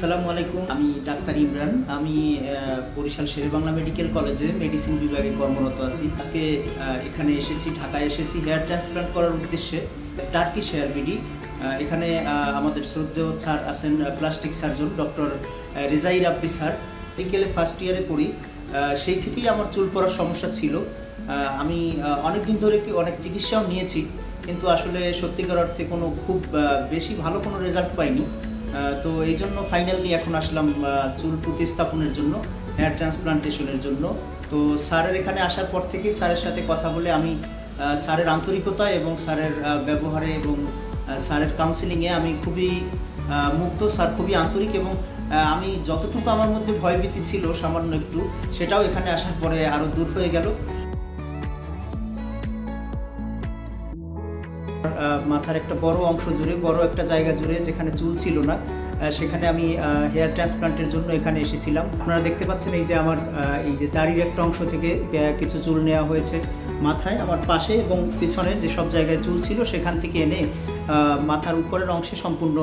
আসসালামু আলাইকুম। আমি ডাক্তার ইমরান। আমি বরিশাল শেরেবাংলা মেডিকেল কলেজে মেডিসিন বিভাগে কর্মরত আছি। আজকে এখানে এসেছি, ঢাকায় এসেছি হেয়ার ট্রান্সপ্লান্ট করার উদ্দেশ্যে। Turkish hair BD. এখানে আমাদের শ্রদ্ধেয় স্যার আছেন plastic surgeon doctor Rezai Rabbi sir. মেডিকেলে ফার্স্ট ইয়ারে পড়ি, সেই থেকেই আমার চুল পড়ার সমস্যা ছিল। আমি অনেক দিন ধরে অনেক চিকিৎসাও নিয়েছি, কিন্তু আসলে সত্যিকার অর্থে কোনো খুব বেশি ভালো কোনো রেজাল্ট পাইনি। তো এই জন্য ফাইনালি এখন আসলাম চুল প্রতিস্থাপনের জন্য, হেয়ার ট্রান্সপ্লান্টেশনের জন্য। তো স্যারের এখানে আসার পর থেকেই স্যারের সাথে কথা বলে আমি স্যারের আন্তরিকতা এবং স্যারের ব্যবহারে এবং স্যারের কাউন্সিলিংয়ে আমি খুবই মুগ্ধ। স্যার খুবই আন্তরিক এবং আমি যতটুকু আমার মধ্যে ভয়ভীতি ছিল সামান্য একটু, সেটাও এখানে আসার পরে আরও দূর হয়ে গেল। মাথার একটা বড় অংশ জুড়ে, বড় একটা জায়গা জুড়ে যেখানে চুল ছিল না, সেখানে আমি হেয়ার ট্রান্সপ্লান্টের জন্য এখানে এসেছিলাম। আপনারা দেখতে পাচ্ছেন এই যে আমার এই যে দাড়ির একটা অংশ থেকে কিছু চুল নেওয়া হয়েছে মাথায়, আমার পাশে এবং পিছনে যে সব জায়গায় চুল ছিল সেখান থেকে এনে মাথার উপরের অংশে সম্পূর্ণ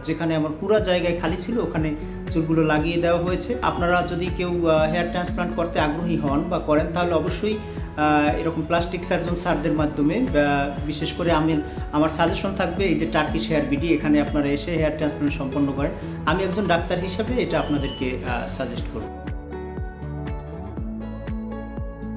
যেখানে আমার পুরো জায়গায় খালি ছিল ওখানে চুলগুলো লাগিয়ে দেওয়া হয়েছে। আপনারা যদি কেউ হেয়ার ট্রান্সপ্লান্ট করতে আগ্রহী হন বা করেন, তাহলে অবশ্যই এরকম প্লাস্টিক সার্জন স্যারদের মাধ্যমে, বিশেষ করে আমার সাজেশন থাকবে এই যে টার্কিশ হেয়ার বিডি, এখানে আপনারা এসে হেয়ার ট্রান্সপ্লান্ট সম্পন্ন করেন। আমি একজন ডাক্তার হিসাবে এটা আপনাদেরকে সাজেস্ট করব।